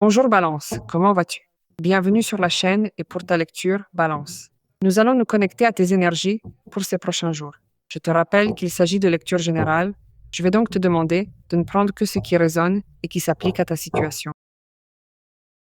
Bonjour Balance, comment vas-tu? Bienvenue sur la chaîne et pour ta lecture Balance. Nous allons nous connecter à tes énergies pour ces prochains jours. Je te rappelle qu'il s'agit de lecture générale. Je vais donc te demander de ne prendre que ce qui résonne et qui s'applique à ta situation.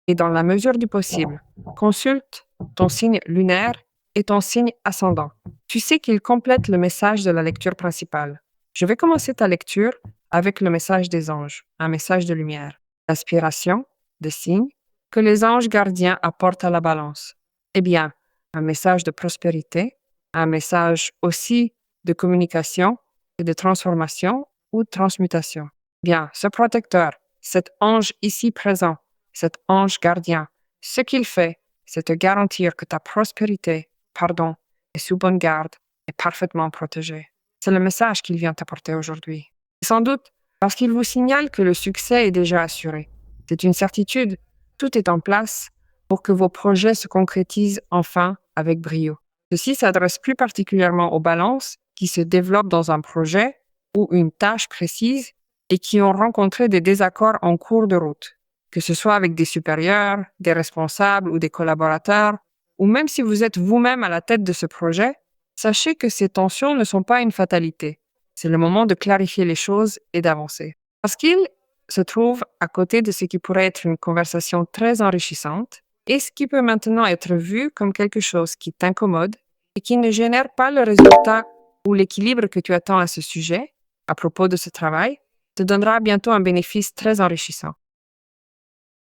Et dans la mesure du possible, consulte ton signe lunaire et ton signe ascendant. Tu sais qu'ils complètent le message de la lecture principale. Je vais commencer ta lecture avec le message des anges, un message de lumière. L'inspiration, des signes que les anges gardiens apportent à la balance. Eh bien, un message de prospérité, un message aussi de communication et de transformation ou de transmutation. Bien, ce protecteur, cet ange ici présent, cet ange gardien, ce qu'il fait, c'est te garantir que ta prospérité, est sous bonne garde et parfaitement protégée. C'est le message qu'il vient t'apporter aujourd'hui. Sans doute parce qu'il vous signale que le succès est déjà assuré. C'est une certitude. Tout est en place pour que vos projets se concrétisent enfin avec brio. Ceci s'adresse plus particulièrement aux balances qui se développent dans un projet ou une tâche précise et qui ont rencontré des désaccords en cours de route, que ce soit avec des supérieurs, des responsables ou des collaborateurs, ou même si vous êtes vous-même à la tête de ce projet, sachez que ces tensions ne sont pas une fatalité. C'est le moment de clarifier les choses et d'avancer. Parce qu'il se trouve à côté de ce qui pourrait être une conversation très enrichissante et ce qui peut maintenant être vu comme quelque chose qui t'incommode et qui ne génère pas le résultat ou l'équilibre que tu attends à ce sujet, à propos de ce travail, te donnera bientôt un bénéfice très enrichissant.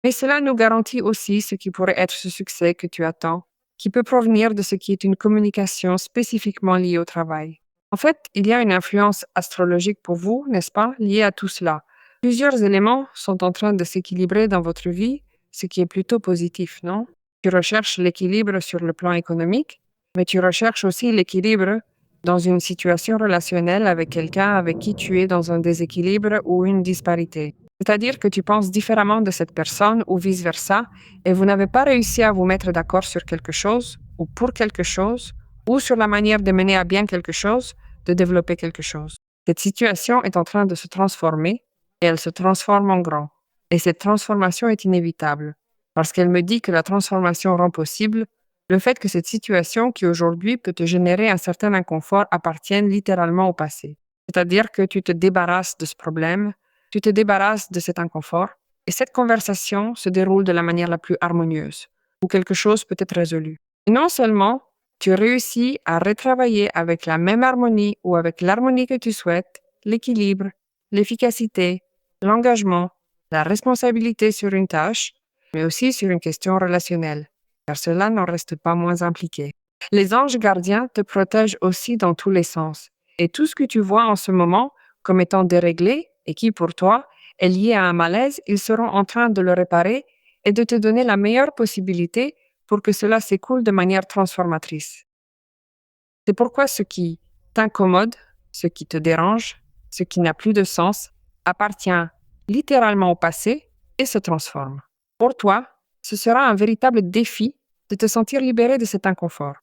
Mais cela nous garantit aussi ce qui pourrait être ce succès que tu attends, qui peut provenir de ce qui est une communication spécifiquement liée au travail. En fait, il y a une influence astrologique pour vous, n'est-ce pas, liée à tout cela. Plusieurs éléments sont en train de s'équilibrer dans votre vie, ce qui est plutôt positif, non? Tu recherches l'équilibre sur le plan économique, mais tu recherches aussi l'équilibre dans une situation relationnelle avec quelqu'un avec qui tu es dans un déséquilibre ou une disparité. C'est-à-dire que tu penses différemment de cette personne ou vice-versa, et vous n'avez pas réussi à vous mettre d'accord sur quelque chose ou pour quelque chose, ou sur la manière de mener à bien quelque chose, de développer quelque chose. Cette situation est en train de se transformer et elle se transforme en grand. Et cette transformation est inévitable, parce qu'elle me dit que la transformation rend possible le fait que cette situation qui aujourd'hui peut te générer un certain inconfort appartienne littéralement au passé. C'est-à-dire que tu te débarrasses de ce problème, tu te débarrasses de cet inconfort, et cette conversation se déroule de la manière la plus harmonieuse, où quelque chose peut être résolu. Et non seulement tu réussis à retravailler avec la même harmonie ou avec l'harmonie que tu souhaites, l'équilibre, l'efficacité, l'engagement, la responsabilité sur une tâche, mais aussi sur une question relationnelle, car cela n'en reste pas moins impliqué. Les anges gardiens te protègent aussi dans tous les sens, et tout ce que tu vois en ce moment comme étant déréglé et qui, pour toi, est lié à un malaise, ils seront en train de le réparer et de te donner la meilleure possibilité pour que cela s'écoule de manière transformatrice. C'est pourquoi ce qui t'incommode, ce qui te dérange, ce qui n'a plus de sens, appartient littéralement au passé et se transforme. Pour toi, ce sera un véritable défi de te sentir libéré de cet inconfort.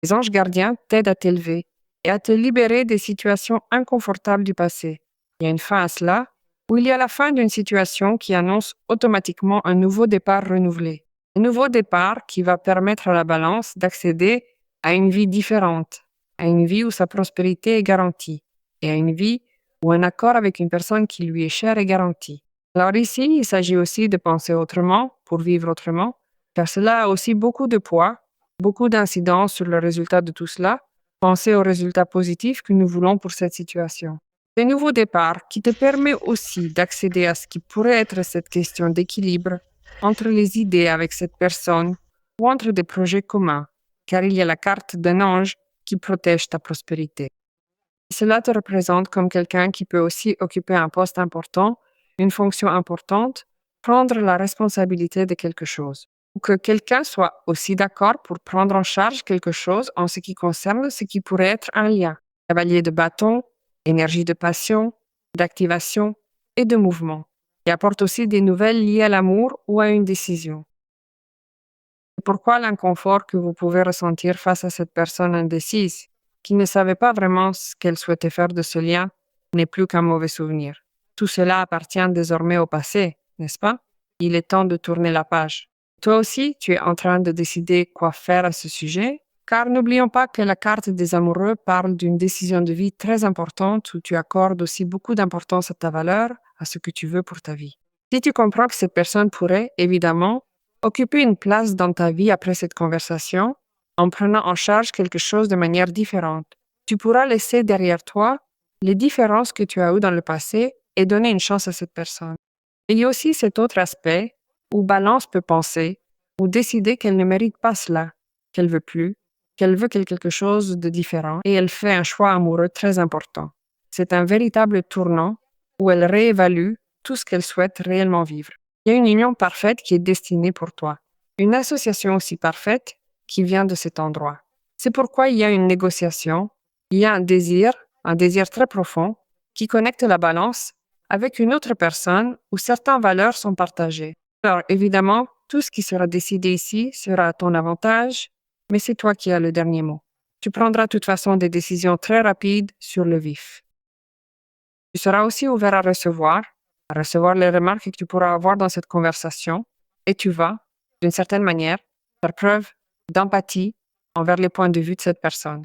Les anges gardiens t'aident à t'élever et à te libérer des situations inconfortables du passé. Il y a une fin à cela, où il y a la fin d'une situation qui annonce automatiquement un nouveau départ renouvelé. Un nouveau départ qui va permettre à la balance d'accéder à une vie différente, à une vie où sa prospérité est garantie, et à une vie où un accord avec une personne qui lui est chère est garanti. Alors ici, il s'agit aussi de penser autrement pour vivre autrement, car cela a aussi beaucoup de poids, beaucoup d'incidence sur le résultat de tout cela. Penser aux résultats positifs que nous voulons pour cette situation. Un nouveau départ qui te permet aussi d'accéder à ce qui pourrait être cette question d'équilibre entre les idées avec cette personne ou entre des projets communs, car il y a la carte d'un ange qui protège ta prospérité. Cela te représente comme quelqu'un qui peut aussi occuper un poste important, une fonction importante, prendre la responsabilité de quelque chose. Ou que quelqu'un soit aussi d'accord pour prendre en charge quelque chose en ce qui concerne ce qui pourrait être un lien. Cavalier de bâton, énergie de passion, d'activation et de mouvement. Il apporte aussi des nouvelles liées à l'amour ou à une décision. C'est pourquoi l'inconfort que vous pouvez ressentir face à cette personne indécise, qui ne savait pas vraiment ce qu'elle souhaitait faire de ce lien, n'est plus qu'un mauvais souvenir. Tout cela appartient désormais au passé, n'est-ce pas? Il est temps de tourner la page. Toi aussi, tu es en train de décider quoi faire à ce sujet, car n'oublions pas que la carte des amoureux parle d'une décision de vie très importante où tu accordes aussi beaucoup d'importance à ta valeur, à ce que tu veux pour ta vie. Si tu comprends que cette personne pourrait, évidemment, occuper une place dans ta vie après cette conversation, en prenant en charge quelque chose de manière différente, tu pourras laisser derrière toi les différences que tu as eues dans le passé et donner une chance à cette personne. Il y a aussi cet autre aspect où Balance peut penser ou décider qu'elle ne mérite pas cela, qu'elle veut plus, qu'elle veut quelque chose de différent et elle fait un choix amoureux très important. C'est un véritable tournant où elle réévalue tout ce qu'elle souhaite réellement vivre. Il y a une union parfaite qui est destinée pour toi. Une association aussi parfaite qui vient de cet endroit. C'est pourquoi il y a une négociation, il y a un désir très profond, qui connecte la balance avec une autre personne où certaines valeurs sont partagées. Alors, évidemment, tout ce qui sera décidé ici sera à ton avantage, mais c'est toi qui as le dernier mot. Tu prendras de toute façon des décisions très rapides sur le vif. Tu seras aussi ouvert à recevoir les remarques que tu pourras avoir dans cette conversation, et tu vas, d'une certaine manière, faire preuve d'empathie envers les points de vue de cette personne.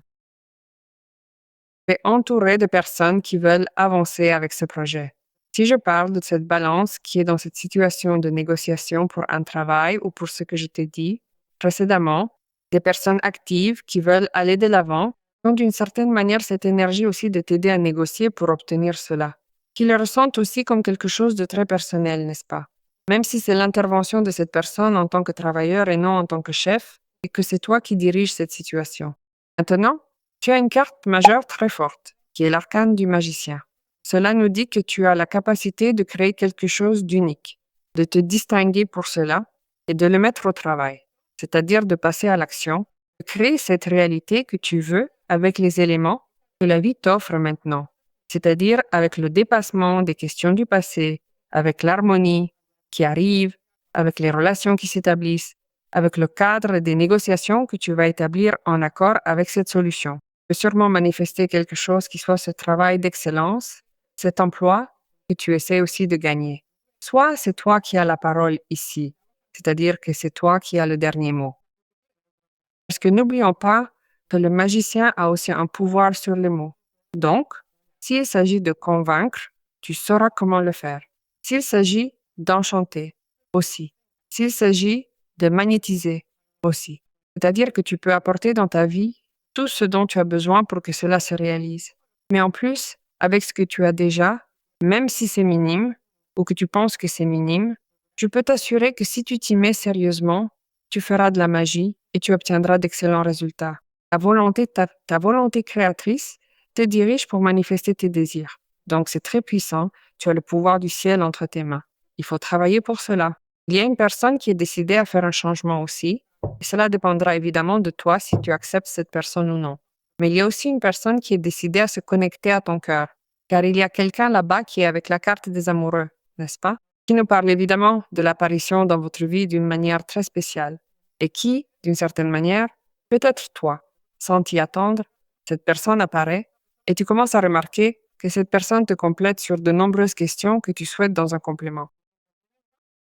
Tu es entouré de personnes qui veulent avancer avec ce projet. Si je parle de cette balance qui est dans cette situation de négociation pour un travail ou pour ce que je t'ai dit précédemment, des personnes actives qui veulent aller de l'avant ont d'une certaine manière cette énergie aussi de t'aider à négocier pour obtenir cela, qui le ressentent aussi comme quelque chose de très personnel, n'est-ce pas? Même si c'est l'intervention de cette personne en tant que travailleur et non en tant que chef, et que c'est toi qui diriges cette situation. Maintenant, tu as une carte majeure très forte, qui est l'arcane du magicien. Cela nous dit que tu as la capacité de créer quelque chose d'unique, de te distinguer pour cela et de le mettre au travail, c'est-à-dire de passer à l'action, de créer cette réalité que tu veux avec les éléments que la vie t'offre maintenant, c'est-à-dire avec le dépassement des questions du passé, avec l'harmonie qui arrive, avec les relations qui s'établissent, avec le cadre des négociations que tu vas établir en accord avec cette solution. Tu peux sûrement manifester quelque chose qui soit ce travail d'excellence, cet emploi que tu essaies aussi de gagner. Soit c'est toi qui as la parole ici, c'est-à-dire que c'est toi qui as le dernier mot. Parce que n'oublions pas que le magicien a aussi un pouvoir sur les mots. Donc, s'il s'agit de convaincre, tu sauras comment le faire. S'il s'agit d'enchanter, aussi. S'il s'agit de magnétiser, aussi. C'est-à-dire que tu peux apporter dans ta vie tout ce dont tu as besoin pour que cela se réalise. Mais en plus, avec ce que tu as déjà, même si c'est minime, ou que tu penses que c'est minime, je peux t'assurer que si tu t'y mets sérieusement, tu feras de la magie et tu obtiendras d'excellents résultats. Ta volonté créatrice te dirige pour manifester tes désirs. Donc, c'est très puissant. Tu as le pouvoir du ciel entre tes mains. Il faut travailler pour cela. Il y a une personne qui est décidée à faire un changement aussi, et cela dépendra évidemment de toi si tu acceptes cette personne ou non. Mais il y a aussi une personne qui est décidée à se connecter à ton cœur, car il y a quelqu'un là-bas qui est avec la carte des amoureux, n'est-ce pas? Qui nous parle évidemment de l'apparition dans votre vie d'une manière très spéciale, et qui, d'une certaine manière, peut être toi. Sans t'y attendre, cette personne apparaît, et tu commences à remarquer que cette personne te complète sur de nombreuses questions que tu souhaites dans un complément.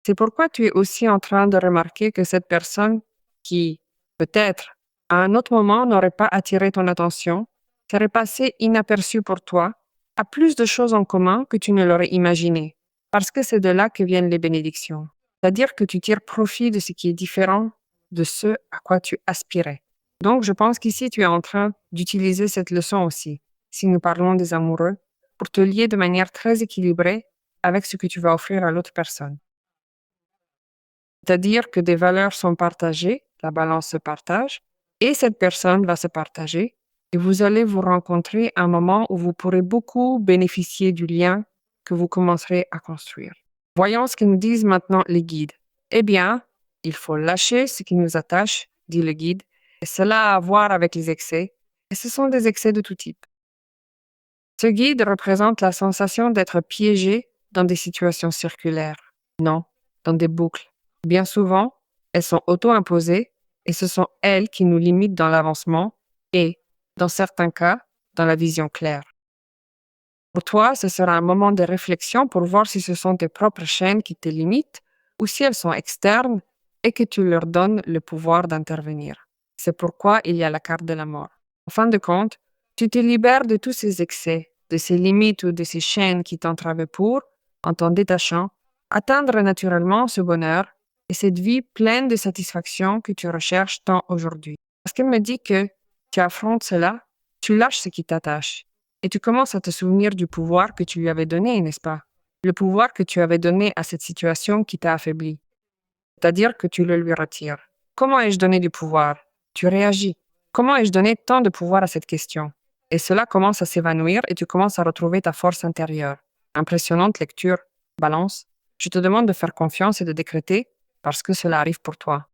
C'est pourquoi tu es aussi en train de remarquer que cette personne qui, peut-être, à un autre moment n'aurait pas attiré ton attention, serait passée inaperçue pour toi, a plus de choses en commun que tu ne l'aurais imaginé, parce que c'est de là que viennent les bénédictions. C'est-à-dire que tu tires profit de ce qui est différent de ce à quoi tu aspirais. Donc, je pense qu'ici, tu es en train d'utiliser cette leçon aussi, si nous parlons des amoureux, pour te lier de manière très équilibrée avec ce que tu vas offrir à l'autre personne. C'est-à-dire que des valeurs sont partagées, la balance se partage, et cette personne va se partager, et vous allez vous rencontrer à un moment où vous pourrez beaucoup bénéficier du lien que vous commencerez à construire. Voyons ce que nous disent maintenant les guides. Eh bien, il faut lâcher ce qui nous attache, dit le guide, et cela a à voir avec les excès, et ce sont des excès de tout type. Ce guide représente la sensation d'être piégé dans des situations circulaires, non, dans des boucles. Bien souvent, elles sont auto-imposées et ce sont elles qui nous limitent dans l'avancement et, dans certains cas, dans la vision claire. Pour toi, ce sera un moment de réflexion pour voir si ce sont tes propres chaînes qui te limitent ou si elles sont externes et que tu leur donnes le pouvoir d'intervenir. C'est pourquoi il y a la carte de la mort. En fin de compte, tu te libères de tous ces excès, de ces limites ou de ces chaînes qui t'entravaient pour, en t'en détachant, atteindre naturellement ce bonheur et cette vie pleine de satisfaction que tu recherches tant aujourd'hui. Parce qu'elle me dit que tu affrontes cela, tu lâches ce qui t'attache et tu commences à te souvenir du pouvoir que tu lui avais donné, n'est-ce pas? Le pouvoir que tu avais donné à cette situation qui t'a affaibli. C'est-à-dire que tu le lui retires. Comment ai-je donné du pouvoir? Tu réagis. Comment ai-je donné tant de pouvoir à cette question? Et cela commence à s'évanouir et tu commences à retrouver ta force intérieure. Impressionnante lecture. Balance. Je te demande de faire confiance et de décréter parce que cela arrive pour toi.